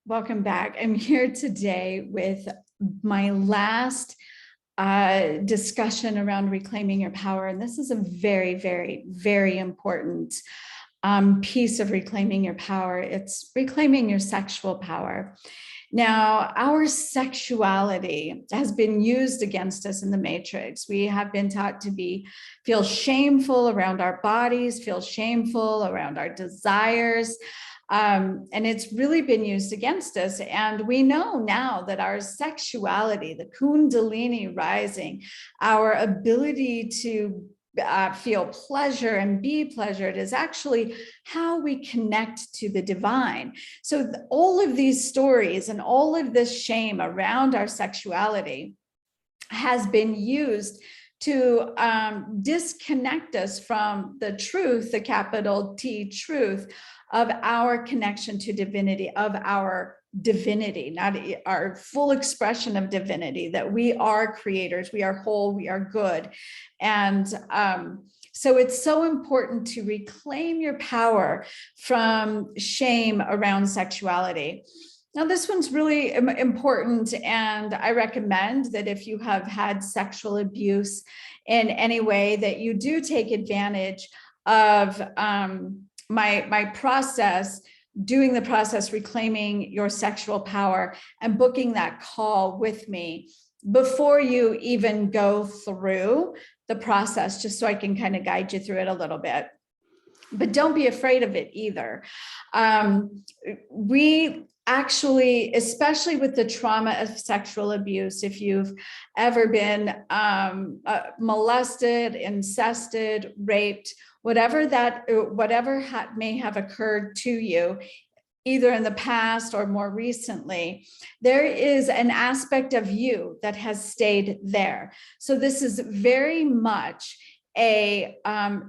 Welcome back. I'm here today with my last discussion around reclaiming your power. And this is a very, very, very important piece of reclaiming your power. It's reclaiming your sexual power. Now, our sexuality has been used against us in the matrix. We have been taught to feel shameful around our bodies, feel shameful around our desires. And it's really been used against us. And we know now that our sexuality, the Kundalini rising, our ability to feel pleasure and be pleasured is actually how we connect to the divine. So all of these stories and all of this shame around our sexuality has been used to disconnect us from the truth, the capital T truth, of our connection to divinity, of our divinity, not our full expression of divinity, that we are creators, we are whole, we are good. And so it's so important to reclaim your power from shame around sexuality. Now, this one's really important, and I recommend that if you have had sexual abuse in any way, that you do take advantage of my process, doing the process, reclaiming your sexual power, and booking that call with me before you even go through the process, just so I can kind of guide you through it a little bit. But don't be afraid of it either. We actually, especially with the trauma of sexual abuse, if you've ever been molested, incested, raped, whatever may have occurred to you, either in the past or more recently, there is an aspect of you that has stayed there. So this is very much a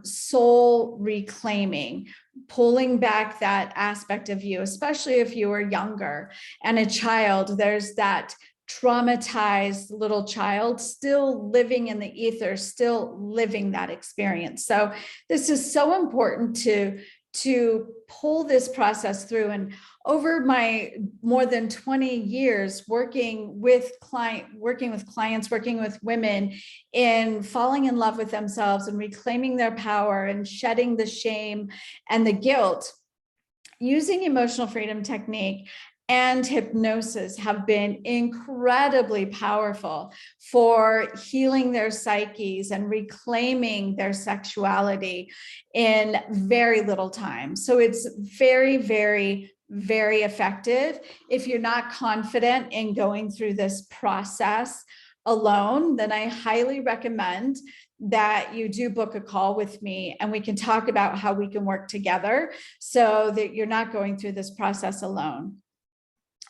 soul reclaiming, pulling back that aspect of you, especially if you were younger and a child. There's that traumatized little child still living in the ether, still living that experience. So this is so important to pull this process through. And over my more than 20 years working with clients, working with women in falling in love with themselves and reclaiming their power and shedding the shame and the guilt, using emotional freedom technique and hypnosis have been incredibly powerful for healing their psyches and reclaiming their sexuality in very little time. So it's very, very, very effective. If you're not confident in going through this process alone, then I highly recommend that you do book a call with me and we can talk about how we can work together so that you're not going through this process alone.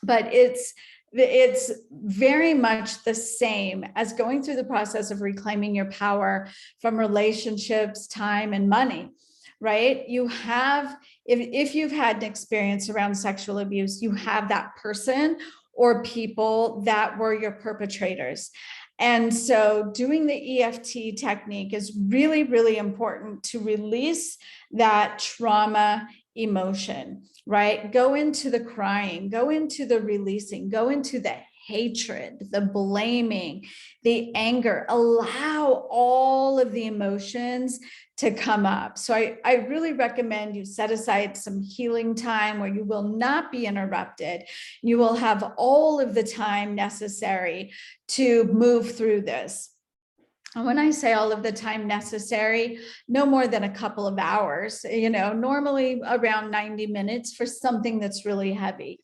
But it's very much the same as going through the process of reclaiming your power from relationships, time, and money, right? You have, if you've had an experience around sexual abuse, you have that person or people that were your perpetrators. And so doing the EFT technique is really, really important to release that trauma emotion, right? Go into the crying, go into the releasing, go into the hatred, the blaming, the anger, allow all of the emotions to come up. So I really recommend you set aside some healing time where you will not be interrupted. You will have all of the time necessary to move through this. And when I say all of the time necessary, no more than a couple of hours, normally around 90 minutes for something that's really heavy.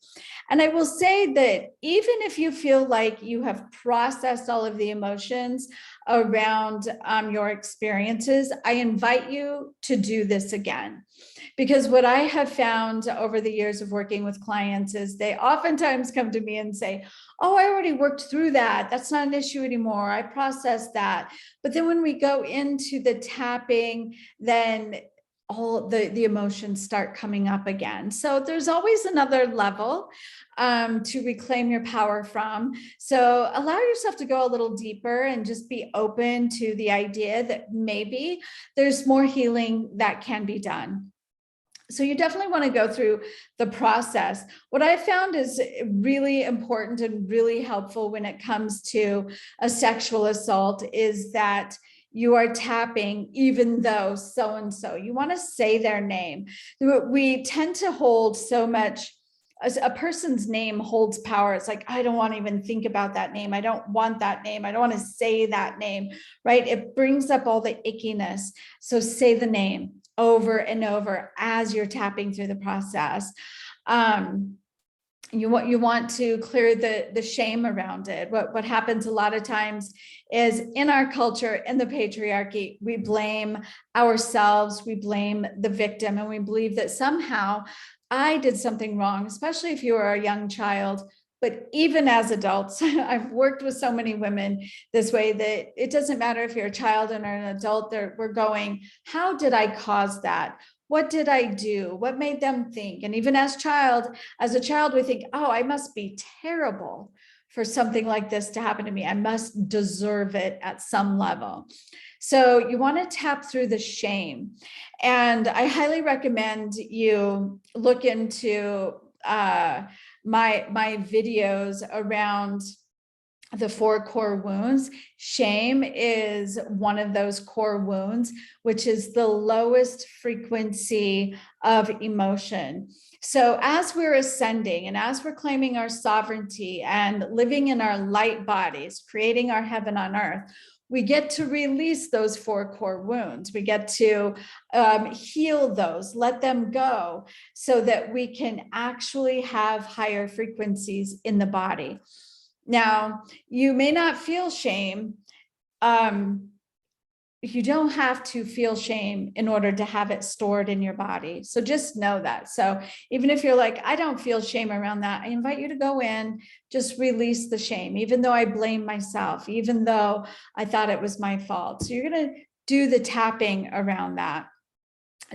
And I will say that even if you feel like you have processed all of the emotions around your experiences, I invite you to do this again. Because what I have found over the years of working with clients is they oftentimes come to me and say, oh, I already worked through that. That's not an issue anymore. I processed that. But then when we go into the tapping, then all the emotions start coming up again. So there's always another level to reclaim your power from. So allow yourself to go a little deeper and just be open to the idea that maybe there's more healing that can be done. So you definitely want to go through the process. What I found is really important and really helpful when it comes to a sexual assault is that you are tapping, even though so-and-so, you want to say their name. We tend to hold so much, as a person's name holds power. It's like, I don't want to even think about that name. I don't want that name. I don't want to say that name, right? It brings up all the ickiness. So say the name over and over as you're tapping through the process. You want to clear the shame around it. What happens a lot of times is in our culture, in the patriarchy, we blame ourselves, we blame the victim, and we believe that somehow I did something wrong, especially if you are a young child. But even as adults, I've worked with so many women this way that it doesn't matter if you're a child or an adult, we're going, how did I cause that? What did I do? What made them think? And even as a child, we think, oh, I must be terrible for something like this to happen to me. I must deserve it at some level. So you want to tap through the shame. And I highly recommend you look into my videos around the 4 core wounds. Shame is one of those core wounds, which is the lowest frequency of emotion. So as we're ascending and as we're claiming our sovereignty and living in our light bodies, creating our heaven on earth, we get to release those 4 core wounds. We get to heal those, let them go, so that we can actually have higher frequencies in the body. Now, you may not feel shame. You don't have to feel shame in order to have it stored in your body. So just know that. So even if you're like, I don't feel shame around that, I invite you to go in, just release the shame, even though I blame myself, even though I thought it was my fault. So you're going to do the tapping around that.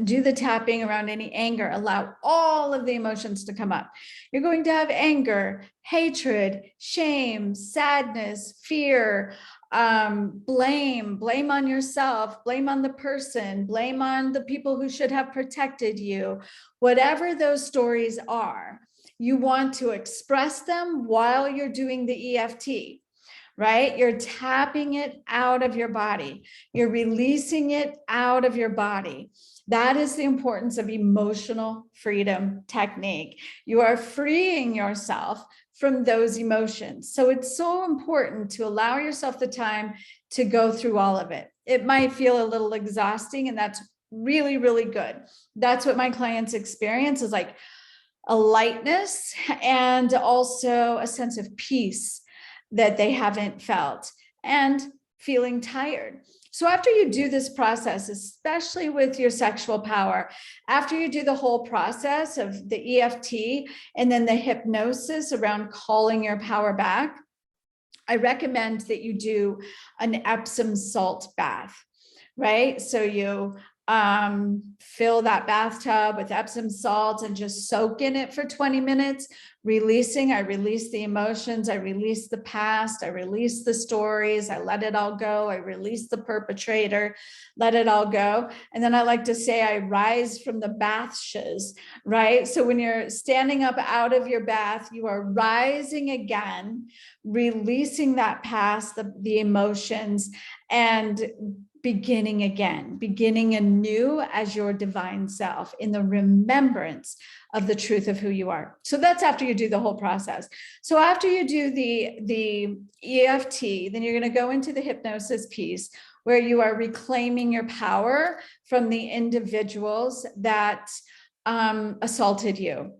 Do the tapping around any anger. Allow all of the emotions to come up. You're going to have anger, hatred, shame, sadness, fear, blame on yourself, blame on the person, blame on the people who should have protected you. Whatever those stories are, you want to express them while you're doing the EFT. Right? You're tapping it out of your body. You're releasing it out of your body. That is the importance of emotional freedom technique. You are freeing yourself from those emotions. So it's so important to allow yourself the time to go through all of it. It might feel a little exhausting, and that's really, really good. That's what my clients experience, is like a lightness and also a sense of peace that they haven't felt, and feeling tired. So after you do this process, especially with your sexual power, after you do the whole process of the EFT and then the hypnosis around calling your power back, I recommend that you do an Epsom salt bath, right? So you fill that bathtub with Epsom salt and just soak in it for 20 minutes, releasing. I release the emotions. I release the past. I release the stories. I let it all go. I release the perpetrator, let it all go. And then I like to say, I rise from the baths, right? So when you're standing up out of your bath, you are rising again, releasing that past, the emotions, and beginning again, beginning anew as your divine self in the remembrance of the truth of who you are. So that's after you do the whole process. So after you do the EFT, then you're going to go into the hypnosis piece where you are reclaiming your power from the individuals that assaulted you.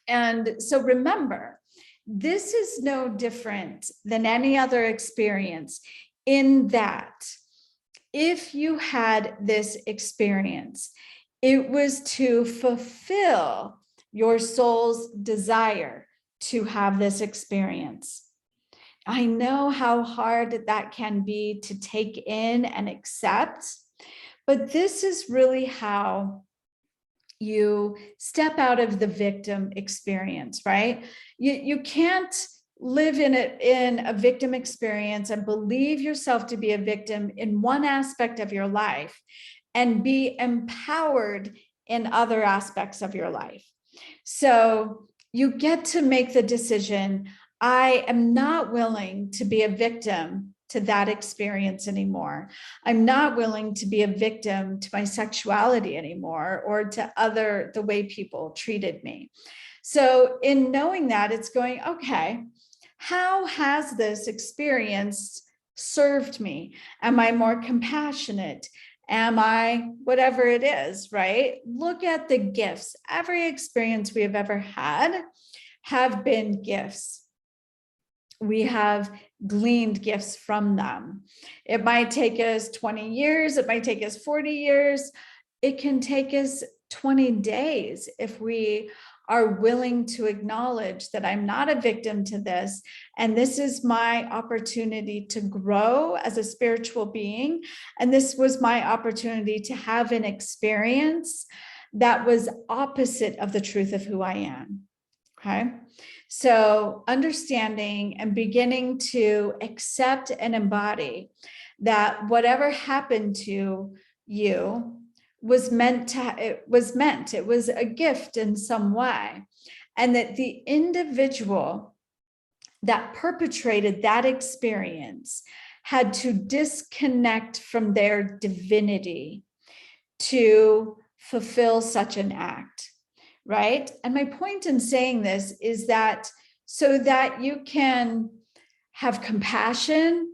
And so remember, this is no different than any other experience, in that if you had this experience, it was to fulfill your soul's desire to have this experience. I know how hard that can be to take in and accept, but this is really how you step out of the victim experience, right? You can't live in a victim experience and believe yourself to be a victim in one aspect of your life and be empowered in other aspects of your life. So you get to make the decision, I am not willing to be a victim to that experience anymore. I'm not willing to be a victim to my sexuality anymore, or to the way people treated me. So in knowing that, it's going, okay, how has this experience served me? Am I more compassionate? Am I whatever it is, right? Look at the gifts. Every experience we have ever had have been gifts. We have gleaned gifts from them. It might take us 20 years. It might take us 40 years. It can take us 20 days if we are willing to acknowledge that I'm not a victim to this, and this is my opportunity to grow as a spiritual being, and this was my opportunity to have an experience that was opposite of the truth of who I am. Okay, so understanding and beginning to accept and embody that whatever happened to you was meant, it was a gift in some way, and that the individual that perpetrated that experience had to disconnect from their divinity to fulfill such an act, right? And my point in saying this is that so that you can have compassion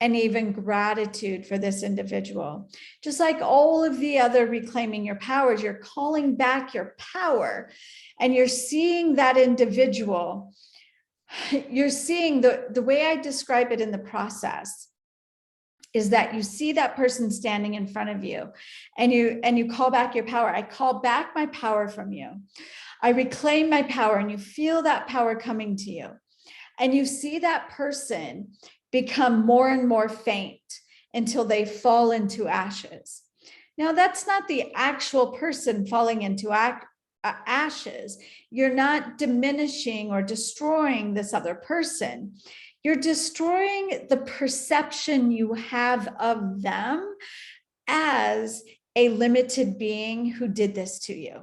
and even gratitude for this individual. Just like all of the other reclaiming your powers, you're calling back your power, and you're seeing that individual. You're seeing the way I describe it in the process is that you see that person standing in front of you, and you call back your power. I call back my power from you. I reclaim my power, and you feel that power coming to you. And you see that person become more and more faint until they fall into ashes. Now, that's not the actual person falling into ashes. You're not diminishing or destroying this other person. You're destroying the perception you have of them as a limited being who did this to you.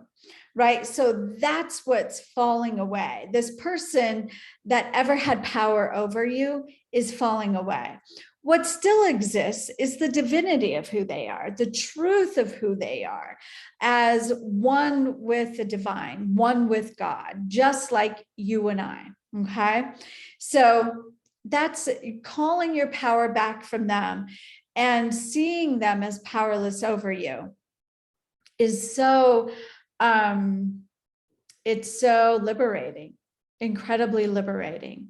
Right? So that's what's falling away. This person that ever had power over you is falling away. What still exists is the divinity of who they are, the truth of who they are, as one with the divine, one with God, just like you and I. Okay? So that's calling your power back from them and seeing them as powerless over you is so it's so liberating, incredibly liberating.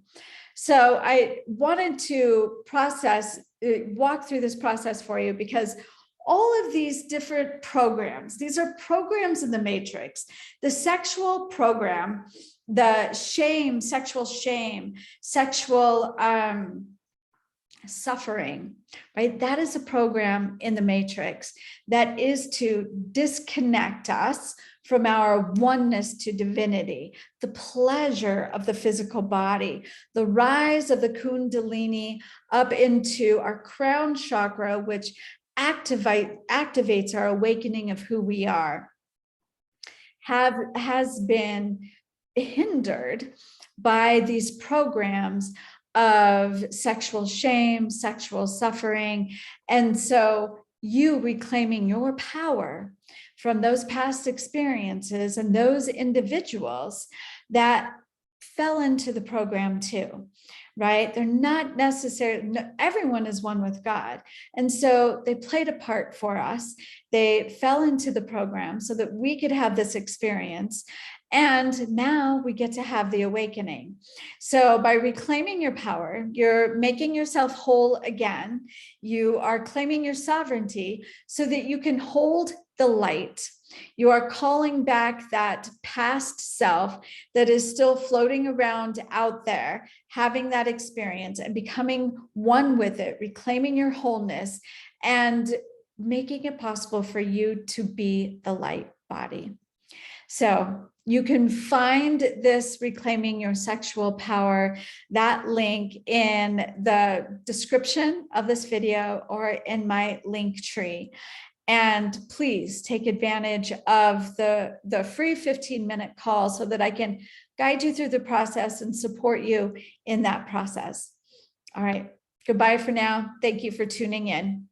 So I wanted to walk through this process for you, because all of these different programs, these are programs in the matrix. The sexual program, the shame, sexual suffering, right? That is a program in the matrix that is to disconnect us from our oneness to divinity, the pleasure of the physical body, the rise of the Kundalini up into our crown chakra, which activates our awakening of who we are, has been hindered by these programs of sexual shame, sexual suffering. And so you reclaiming your power from those past experiences and those individuals that fell into the program too, right? They're not necessarily, everyone is one with God. And so they played a part for us. They fell into the program so that we could have this experience. And now we get to have the awakening. So by reclaiming your power, you're making yourself whole again. You are claiming your sovereignty so that you can hold the light. You are calling back that past self that is still floating around out there, having that experience and becoming one with it, reclaiming your wholeness and making it possible for you to be the light body. So you can find this Reclaiming Your Sexual Power, that link in the description of this video or in my link tree. And please take advantage of the free 15-minute call so that I can guide you through the process and support you in that process. All right. Goodbye for now. Thank you for tuning in.